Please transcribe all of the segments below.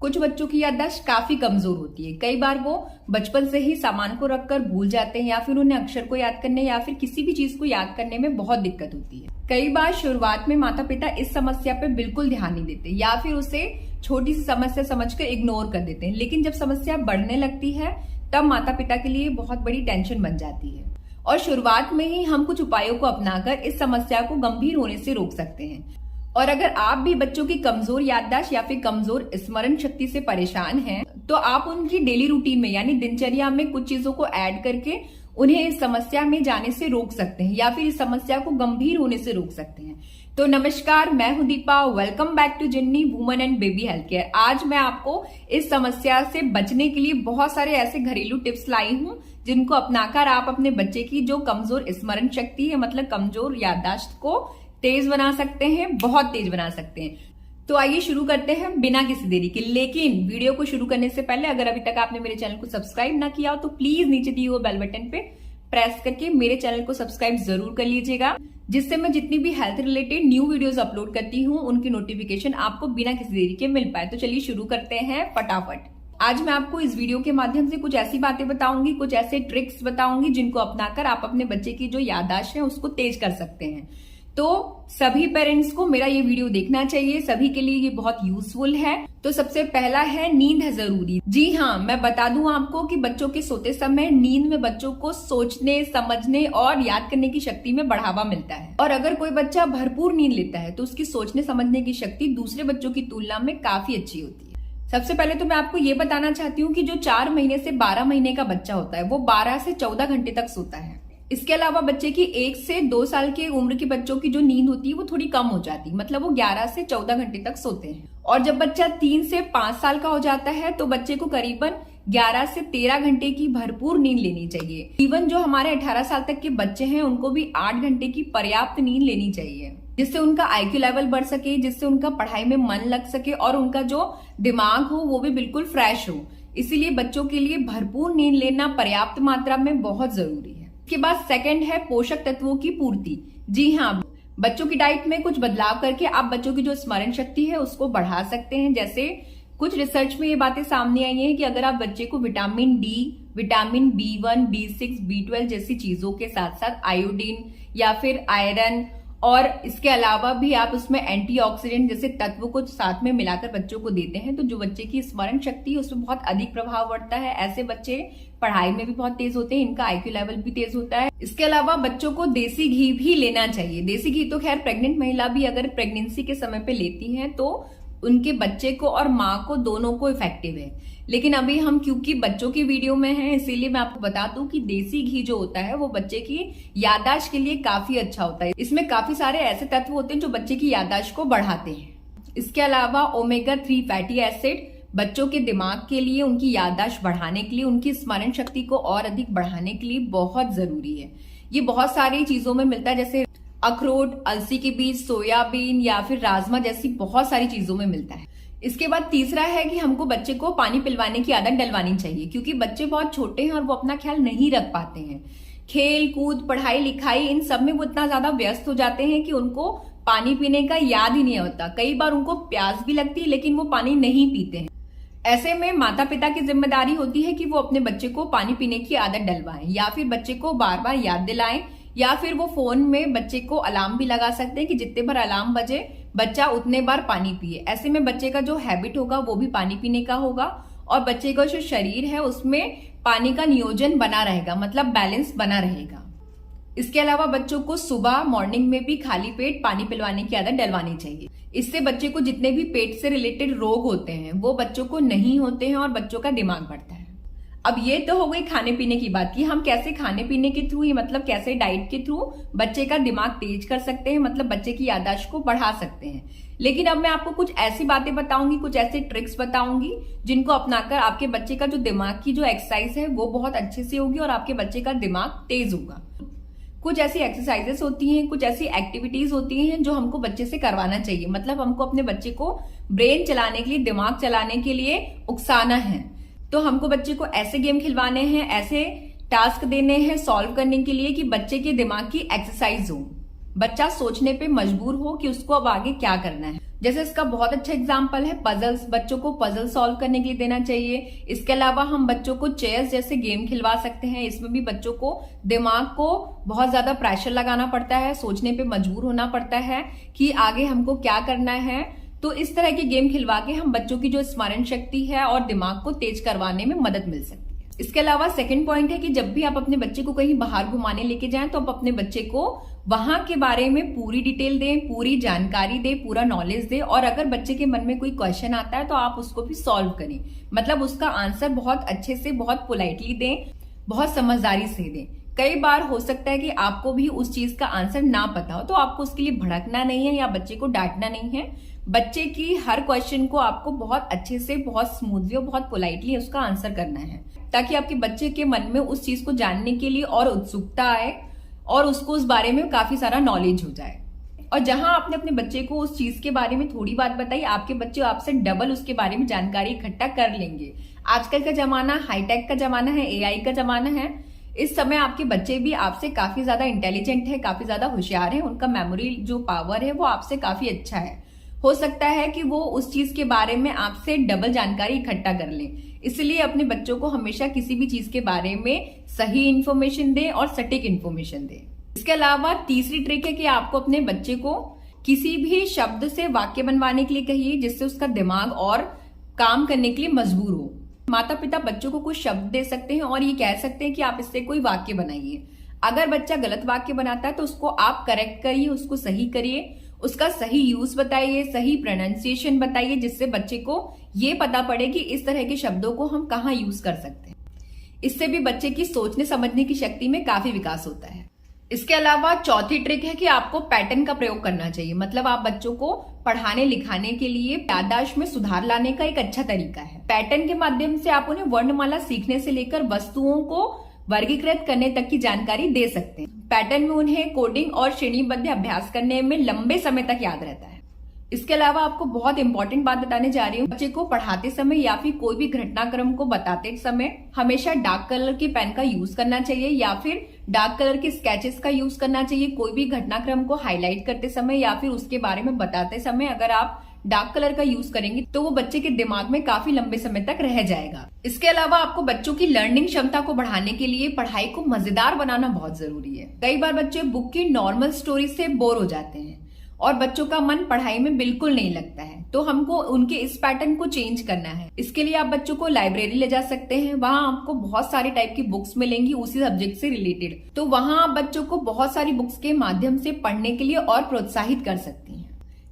कुछ बच्चों की याददाश्त काफी कमजोर होती है। कई बार वो बचपन से ही सामान को रखकर भूल जाते हैं या फिर उन्हें अक्षर को याद करने या फिर किसी भी चीज को याद करने में बहुत दिक्कत होती है। कई बार शुरुआत में माता पिता इस समस्या पे बिल्कुल ध्यान नहीं देते या फिर उसे छोटी सी समस्या समझकर इग्नोर कर देते हैं, लेकिन जब समस्या बढ़ने लगती है तब माता पिता के लिए बहुत बड़ी टेंशन बन जाती है। और शुरुआत में ही हम कुछ उपायों को अपनाकर इस समस्या को गंभीर होने से रोक सकते हैं। और अगर आप भी बच्चों की कमजोर याददाश्त या फिर कमजोर स्मरण शक्ति से परेशान हैं, तो आप उनकी डेली रूटीन में यानी दिनचर्या में कुछ चीजों को ऐड करके उन्हें इस समस्या में जाने से रोक सकते हैं या फिर इस समस्या को गंभीर होने से रोक सकते हैं। तो नमस्कार, मैं हूं दीपा। वेलकम बैक टू जिन्नी women and baby health care. आज मैं आपको इस समस्या से बचने के लिए बहुत सारे ऐसे घरेलू टिप्स लाई हूं जिनको अपनाकर आप अपने बच्चे की जो कमजोर स्मरण शक्ति है, मतलब कमजोर याददाश्त को तेज बना सकते हैं, बहुत तेज बना सकते हैं। तो आइए शुरू करते हैं बिना किसी देरी के। लेकिन वीडियो को शुरू करने से पहले अगर अभी तक आपने मेरे चैनल को सब्सक्राइब ना किया हो तो प्लीज नीचे दिए हुए बेल बटन पे प्रेस करके मेरे चैनल को सब्सक्राइब जरूर कर लीजिएगा, जिससे मैं जितनी भी health related new videos upload करती हूँ उनकी नोटिफिकेशन आपको बिना किसी देरी के मिल पाए। तो चलिए शुरू करते हैं फटाफट। आज मैं आपको इस वीडियो के माध्यम से कुछ ऐसी बातें बताऊंगी, कुछ ऐसे ट्रिक्स बताऊंगी जिनको अपनाकर आप अपने बच्चे की जो याददाश्त है उसको तेज कर सकते हैं। तो सभी पेरेंट्स को मेरा ये वीडियो देखना चाहिए, सभी के लिए ये बहुत यूजफुल है। तो सबसे पहला है, नींद है जरूरी। जी हाँ, मैं बता दूं आपको कि बच्चों के सोते समय नींद में बच्चों को सोचने, समझने और याद करने की शक्ति में बढ़ावा मिलता है। और अगर कोई बच्चा भरपूर नींद लेता है तो उसकी सोचने समझने की शक्ति दूसरे बच्चों की तुलना में काफी अच्छी होती है। सबसे पहले तो मैं आपको ये बताना चाहती हूँ कि जो 4 महीने से 12 महीने का बच्चा होता है वो 12 से 14 घंटे तक सोता है। इसके अलावा बच्चे की 1 से 2 साल की उम्र के बच्चों की जो नींद होती है वो थोड़ी कम हो जाती है, मतलब वो 11 से 14 घंटे तक सोते हैं। और जब बच्चा 3 से 5 साल का हो जाता है तो बच्चे को करीबन 11 से 13 घंटे की भरपूर नींद लेनी चाहिए। इवन जो हमारे 18 साल तक के बच्चे हैं उनको भी 8 घंटे की पर्याप्त नींद लेनी चाहिए, जिससे उनका IQ लेवल बढ़ सके, जिससे उनका पढ़ाई में मन लग सके और उनका जो दिमाग हो वो भी बिल्कुल फ्रेश हो। इसीलिए बच्चों के लिए भरपूर नींद लेना पर्याप्त मात्रा में बहुत जरूरी है। इसके बाद सेकंड है पोषक तत्वों की पूर्ति। जी हाँ, बच्चों की डाइट में कुछ बदलाव करके आप बच्चों की जो स्मरण शक्ति है उसको बढ़ा सकते हैं। जैसे कुछ रिसर्च में ये बातें सामने आई हैं कि अगर आप बच्चे को vitamin D, vitamin B1, B6, B12 जैसी चीजों के साथ साथ आयोडीन या फिर आयरन और इसके अलावा भी आप उसमें एंटीऑक्सीडेंट जैसे तत्व को साथ में मिलाकर बच्चों को देते हैं तो जो बच्चे की स्मरण शक्ति है उसमें बहुत अधिक प्रभाव पड़ता है। ऐसे बच्चे पढ़ाई में भी बहुत तेज होते हैं, इनका IQ लेवल भी तेज होता है। इसके अलावा बच्चों को देसी घी भी लेना चाहिए। देसी घी तो खैर प्रेग्नेंट महिला भी अगर प्रेगनेंसी के समय पे लेती है तो उनके बच्चे को और माँ को दोनों को इफेक्टिव है। लेकिन अभी हम क्योंकि बच्चों की वीडियो में हैं इसीलिए मैं आपको बता दूं कि देसी घी जो होता है वो बच्चे की याददाश्त के लिए काफी अच्छा होता है। इसमें काफी सारे ऐसे तत्व होते हैं जो बच्चे की याददाश्त को बढ़ाते हैं। इसके अलावा ओमेगा 3 फैटी एसिड बच्चों के दिमाग के लिए, उनकी याददाश्त बढ़ाने के लिए, उनकी स्मरण शक्ति को और अधिक बढ़ाने के लिए बहुत जरूरी है। ये बहुत सारी चीजों में मिलता है, जैसे अखरोट, अलसी के बीज, सोयाबीन या फिर राजमा जैसी बहुत सारी चीजों में मिलता है। इसके बाद तीसरा है कि हमको बच्चे को पानी पिलवाने की आदत डलवानी चाहिए, क्योंकि बच्चे बहुत छोटे हैं और वो अपना ख्याल नहीं रख पाते हैं। खेल कूद, पढ़ाई लिखाई, इन सब में वो इतना ज्यादा व्यस्त हो जाते हैं कि उनको पानी पीने का याद ही नहीं होता। कई बार उनको प्यास भी लगती है लेकिन वो पानी नहीं पीते हैं। ऐसे में माता पिता की जिम्मेदारी होती है कि वो अपने बच्चे को पानी पीने की आदत डलवाएं या फिर बच्चे को बार बार याद दिलाएं, या फिर वो फोन में बच्चे को अलार्म भी लगा सकते हैं कि जितने बार अलार्म बजे बच्चा उतने बार पानी पिए। ऐसे में बच्चे का जो हैबिट होगा वो भी पानी पीने का होगा और बच्चे का जो शरीर है उसमें पानी का नियोजन बना रहेगा, मतलब बैलेंस बना रहेगा। इसके अलावा बच्चों को सुबह मॉर्निंग में भी खाली पेट पानी पिलवाने की आदत डलवानी चाहिए। इससे बच्चे को जितने भी पेट से रिलेटेड रोग होते हैं वो बच्चों को नहीं होते हैं और बच्चों का दिमाग बढ़ता है। अब ये तो हो गई खाने पीने की बात कि हम कैसे खाने पीने के थ्रू, मतलब कैसे डाइट के थ्रू बच्चे का दिमाग तेज कर सकते हैं, मतलब बच्चे की याददाश्त को बढ़ा सकते हैं। लेकिन अब मैं आपको कुछ ऐसी बातें बताऊंगी, कुछ ऐसे ट्रिक्स बताऊंगी जिनको अपनाकर आपके बच्चे का जो दिमाग की जो एक्सरसाइज है वो बहुत अच्छे से होगी और आपके बच्चे का दिमाग तेज होगा। कुछ ऐसी एक्सरसाइजेस होती हैं, कुछ ऐसी एक्टिविटीज होती हैं जो हमको बच्चे से करवाना चाहिए, मतलब हमको अपने बच्चे को ब्रेन चलाने के लिए, दिमाग चलाने के लिए उकसाना है। तो हमको बच्चे को ऐसे गेम खिलवाने हैं, ऐसे टास्क देने हैं सॉल्व करने के लिए कि बच्चे के दिमाग की एक्सरसाइज हो, बच्चा सोचने पे मजबूर हो कि उसको अब आगे क्या करना है। जैसे इसका बहुत अच्छा एग्जाम्पल है पजल्स, बच्चों को पजल सॉल्व करने के लिए देना चाहिए। इसके अलावा हम बच्चों को चेस जैसे गेम खिलवा सकते हैं। इसमें भी बच्चों को दिमाग को बहुत ज्यादा प्रेशर लगाना पड़ता है, सोचने पे मजबूर होना पड़ता है कि आगे हमको क्या करना है। तो इस तरह के गेम खिलवा के हम बच्चों की जो स्मरण शक्ति है और दिमाग को तेज करवाने में मदद मिल सकती है। इसके अलावा सेकंड पॉइंट है कि जब भी आप अपने बच्चे को कहीं बाहर घुमाने लेके जाएं तो आप अपने बच्चे को वहां के बारे में पूरी डिटेल दें, पूरी जानकारी दें, पूरा नॉलेज दें। और अगर बच्चे के मन में कोई क्वेश्चन आता है तो आप उसको भी सॉल्व करें, मतलब उसका आंसर बहुत अच्छे से, बहुत पोलाइटली दें, बहुत समझदारी से दें। कई बार हो सकता है कि आपको भी उस चीज का आंसर ना पता हो, तो आपको उसके लिए भड़कना नहीं है या बच्चे को डांटना नहीं है। बच्चे की हर क्वेश्चन को आपको बहुत अच्छे से, बहुत स्मूथली और बहुत पोलाइटली उसका आंसर करना है, ताकि आपके बच्चे के मन में उस चीज को जानने के लिए और उत्सुकता आए और उसको उस बारे में काफी सारा नॉलेज हो जाए। और जहां आपने अपने बच्चे को उस चीज के बारे में थोड़ी बात बताई, आपके बच्चे आपसे डबल उसके बारे में जानकारी इकट्ठा कर लेंगे। आजकल का जमाना हाईटेक का जमाना है, एआई का जमाना है। इस समय आपके बच्चे भी आपसे काफी ज्यादा इंटेलिजेंट है, काफी ज्यादा होशियार है, उनका मेमोरी जो पावर है वो आपसे काफी अच्छा है। हो सकता है कि वो उस चीज के बारे में आपसे डबल जानकारी इकट्ठा कर लें। इसलिए अपने बच्चों को हमेशा किसी भी चीज के बारे में सही इंफॉर्मेशन दें और सटीक इंफॉर्मेशन दें। इसके अलावा तीसरी ट्रिक है कि आपको अपने बच्चे को किसी भी शब्द से वाक्य बनवाने के लिए कहिए, जिससे उसका दिमाग और काम करने के लिए मजबूर हो। माता पिता बच्चों को कुछ शब्द दे सकते हैं और ये कह सकते हैं कि आप इससे कोई वाक्य बनाइए। अगर बच्चा गलत वाक्य बनाता है तो उसको आप करेक्ट करिए, उसको सही करिए, उसका सही यूज बताइए, सही प्रोनाउंसिएशन बताइए, जिससे बच्चे को ये पता पड़े कि इस तरह के शब्दों को हम कहाँ यूज कर सकते हैं। इससे भी बच्चे की सोचने समझने की शक्ति में काफी विकास होता है। इसके अलावा चौथी ट्रिक है कि आपको पैटर्न का प्रयोग करना चाहिए। मतलब आप बच्चों को पढ़ाने लिखाने के लिए याददाश्त में सुधार लाने का एक अच्छा तरीका है। पैटर्न के माध्यम से आप उन्हें वर्णमाला सीखने से लेकर वस्तुओं को वर्गीकृत करने तक की जानकारी दे सकते हैं। पैटर्न में उन्हें कोडिंग और श्रेणीबद्ध अभ्यास करने में लंबे समय तक याद रहता है। इसके अलावा आपको बहुत इंपॉर्टेंट बात बताने जा रही हूँ। बच्चे को पढ़ाते समय या फिर कोई भी घटनाक्रम को बताते समय हमेशा डार्क कलर के पेन का यूज करना चाहिए या फिर डार्क कलर के स्केचेस का यूज करना चाहिए। कोई भी घटनाक्रम को हाईलाइट करते समय या फिर उसके बारे में बताते समय अगर आप डार्क कलर का यूज करेंगे तो वो बच्चे के दिमाग में काफी लंबे समय तक रह जाएगा। इसके अलावा आपको बच्चों की लर्निंग क्षमता को बढ़ाने के लिए पढ़ाई को मजेदार बनाना बहुत जरूरी है। कई बार बच्चे बुक की नॉर्मल स्टोरी से बोर हो जाते हैं और बच्चों का मन पढ़ाई में बिल्कुल नहीं लगता है, तो हमको उनके इस पैटर्न को चेंज करना है। इसके लिए आप बच्चों को लाइब्रेरी ले जा सकते हैं। वहां आपको बहुत सारी टाइप की बुक्स मिलेंगी उसी सब्जेक्ट से रिलेटेड, तो वहां आप बच्चों को बहुत सारी बुक्स के माध्यम से पढ़ने के लिए और प्रोत्साहित कर सकती हैं।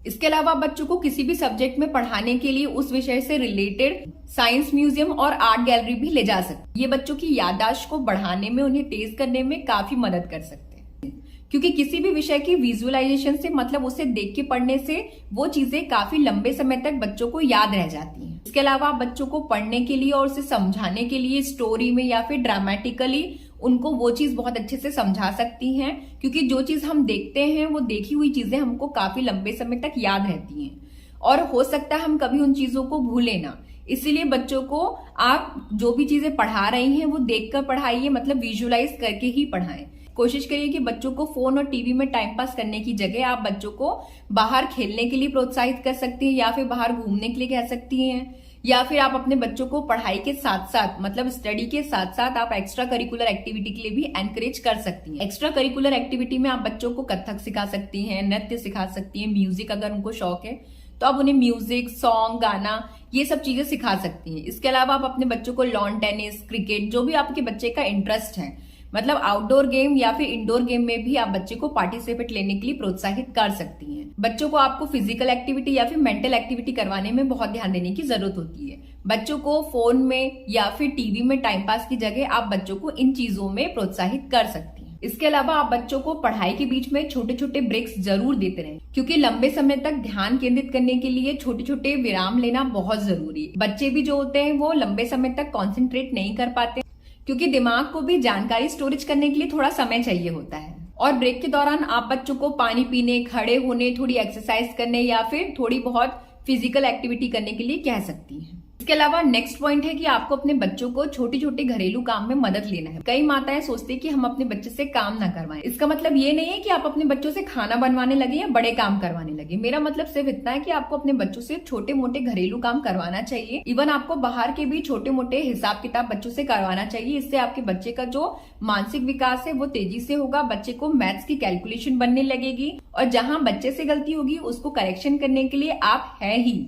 इसके अलावा बच्चों को किसी भी सब्जेक्ट में पढ़ाने के लिए उस विषय से रिलेटेड साइंस म्यूजियम और आर्ट गैलरी भी ले जा सकते। ये बच्चों की याददाश्त को बढ़ाने में, उन्हें तेज करने में काफी मदद कर सकते हैं, क्योंकि किसी भी विषय की विजुअलाइजेशन से, मतलब उसे देख के पढ़ने से, वो चीजें काफी लंबे समय तक बच्चों को याद रह जाती हैं। इसके अलावा आप बच्चों को पढ़ने के लिए और उसे समझाने के लिए स्टोरी में या फिर ड्रामेटिकली उनको वो चीज बहुत अच्छे से समझा सकती हैं, क्योंकि जो चीज हम देखते हैं वो देखी हुई चीजें हमको काफी लंबे समय तक याद रहती हैं और हो सकता है हम कभी उन चीजों को भूलें ना। इसीलिए बच्चों को आप जो भी चीजें पढ़ा रही हैं वो देखकर पढ़ाइए, मतलब विजुअलाइज करके ही पढ़ाएं। कोशिश करिए कि बच्चों को फोन और टीवी में टाइम पास करने की जगह आप बच्चों को बाहर खेलने के लिए प्रोत्साहित कर सकती हैं या फिर बाहर घूमने के लिए कह सकती हैं, या फिर आप अपने बच्चों को पढ़ाई के साथ साथ, मतलब स्टडी के साथ साथ आप एक्स्ट्रा करिकुलर एक्टिविटी के लिए भी एनकरेज कर सकती हैं। एक्स्ट्रा करिकुलर एक्टिविटी में आप बच्चों को कथक सिखा सकती हैं, नृत्य सिखा सकती हैं, म्यूजिक अगर उनको शौक है तो आप उन्हें म्यूजिक, सॉन्ग, गाना, ये सब चीजें सिखा सकती हैं। इसके अलावा आप अपने बच्चों को लॉन टेनिस, क्रिकेट, जो भी आपके बच्चे का इंटरेस्ट है, मतलब आउटडोर गेम या फिर इंडोर गेम में भी आप बच्चे को पार्टिसिपेट लेने के लिए प्रोत्साहित कर सकती हैं। बच्चों को आपको फिजिकल एक्टिविटी या फिर मेंटल एक्टिविटी करवाने में बहुत ध्यान देने की जरूरत होती है। बच्चों को फोन में या फिर टीवी में टाइम पास की जगह आप बच्चों को इन चीजों में प्रोत्साहित कर सकती हैं। इसके अलावा आप बच्चों को पढ़ाई के बीच में छोटे छोटे ब्रेक्स जरूर देते रहें, क्योंकि लंबे समय तक ध्यान केंद्रित करने के लिए छोटे छोटे विराम लेना बहुत जरूरी है। बच्चे भी जो होते हैं वो लंबे समय तक कॉन्सेंट्रेट नहीं कर पाते, क्योंकि दिमाग को भी जानकारी स्टोरेज करने के लिए थोड़ा समय चाहिए होता है। और ब्रेक के दौरान आप बच्चों को पानी पीने, खड़े होने, थोड़ी एक्सरसाइज करने या फिर थोड़ी बहुत फिजिकल एक्टिविटी करने के लिए कह सकती हैं। इसके अलावा नेक्स्ट पॉइंट है कि आपको अपने बच्चों को छोटे छोटे घरेलू काम में मदद लेना है। कई माताएं सोचती हैं कि हम अपने बच्चे से काम ना करवाएं। इसका मतलब ये नहीं है कि आप अपने बच्चों से खाना बनवाने लगे या बड़े काम करवाने लगे। मेरा मतलब सिर्फ इतना है कि आपको अपने बच्चों से छोटे मोटे घरेलू काम करवाना चाहिए। इवन आपको बाहर के भी छोटे मोटे हिसाब किताब बच्चों से करवाना चाहिए। इससे आपके बच्चे का जो मानसिक विकास है वो तेजी से होगा। बच्चे को मैथ्स की कैलकुलेशन बनने लगेगी और जहां बच्चे से गलती होगी उसको करेक्शन करने के लिए आप है ही।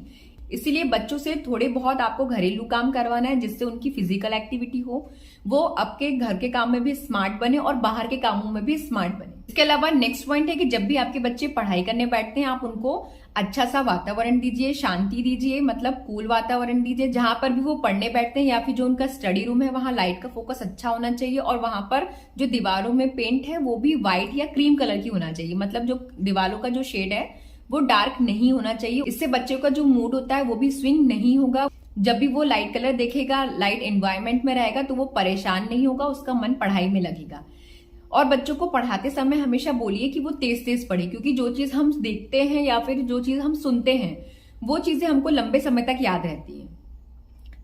इसीलिए बच्चों से थोड़े बहुत आपको घरेलू काम करवाना है जिससे उनकी फिजिकल एक्टिविटी हो, वो आपके घर के काम में भी स्मार्ट बने और बाहर के कामों में भी स्मार्ट बने। इसके अलावा नेक्स्ट पॉइंट है कि जब भी आपके बच्चे पढ़ाई करने बैठते हैं आप उनको अच्छा सा वातावरण दीजिए, शांति दीजिए, मतलब कूल वातावरण दीजिए। जहां पर भी वो पढ़ने बैठते हैं या फिर जो उनका स्टडी रूम है वहां लाइट का फोकस अच्छा होना चाहिए और वहां पर जो दीवारों में पेंट है वो भी व्हाइट या क्रीम कलर की होना चाहिए। मतलब जो दीवारों का जो शेड है वो डार्क नहीं होना चाहिए। इससे बच्चे का जो मूड होता है वो भी स्विंग नहीं होगा। जब भी वो लाइट कलर देखेगा, लाइट एनवायरनमेंट में रहेगा तो वो परेशान नहीं होगा, उसका मन पढ़ाई में लगेगा। और बच्चों को पढ़ाते समय हमेशा बोलिए कि वो तेज तेज पढ़े, क्योंकि जो चीज हम देखते हैं या फिर जो चीज हम सुनते हैं वो चीजें हमको लंबे समय तक याद रहती है।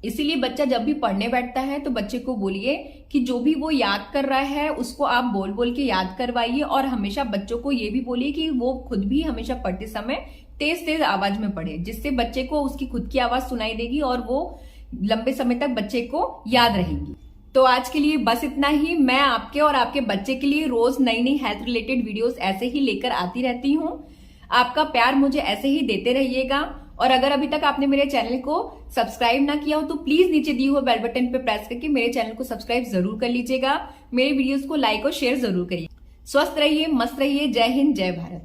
इसीलिए बच्चा जब भी पढ़ने बैठता है तो बच्चे को बोलिए कि जो भी वो याद कर रहा है उसको आप बोल बोल के याद करवाइए। और हमेशा बच्चों को ये भी बोलिए कि वो खुद भी हमेशा पढ़ते समय तेज तेज आवाज में पढ़े, जिससे बच्चे को उसकी खुद की आवाज सुनाई देगी और वो लंबे समय तक बच्चे को याद रहेंगी। तो आज के लिए बस इतना ही। मैं आपके और आपके बच्चे के लिए रोज नई नई हेल्थ रिलेटेड वीडियोस ऐसे ही लेकर आती रहती हूँ। आपका प्यार मुझे ऐसे ही देते रहिएगा। और अगर अभी तक आपने मेरे चैनल को सब्सक्राइब ना किया हो तो प्लीज नीचे दिए हुए बेल बटन पे प्रेस करके मेरे चैनल को सब्सक्राइब जरूर कर लीजिएगा। मेरे वीडियोस को लाइक और शेयर जरूर करिए। स्वस्थ रहिए, मस्त रहिए। जय हिंद, जय भारत।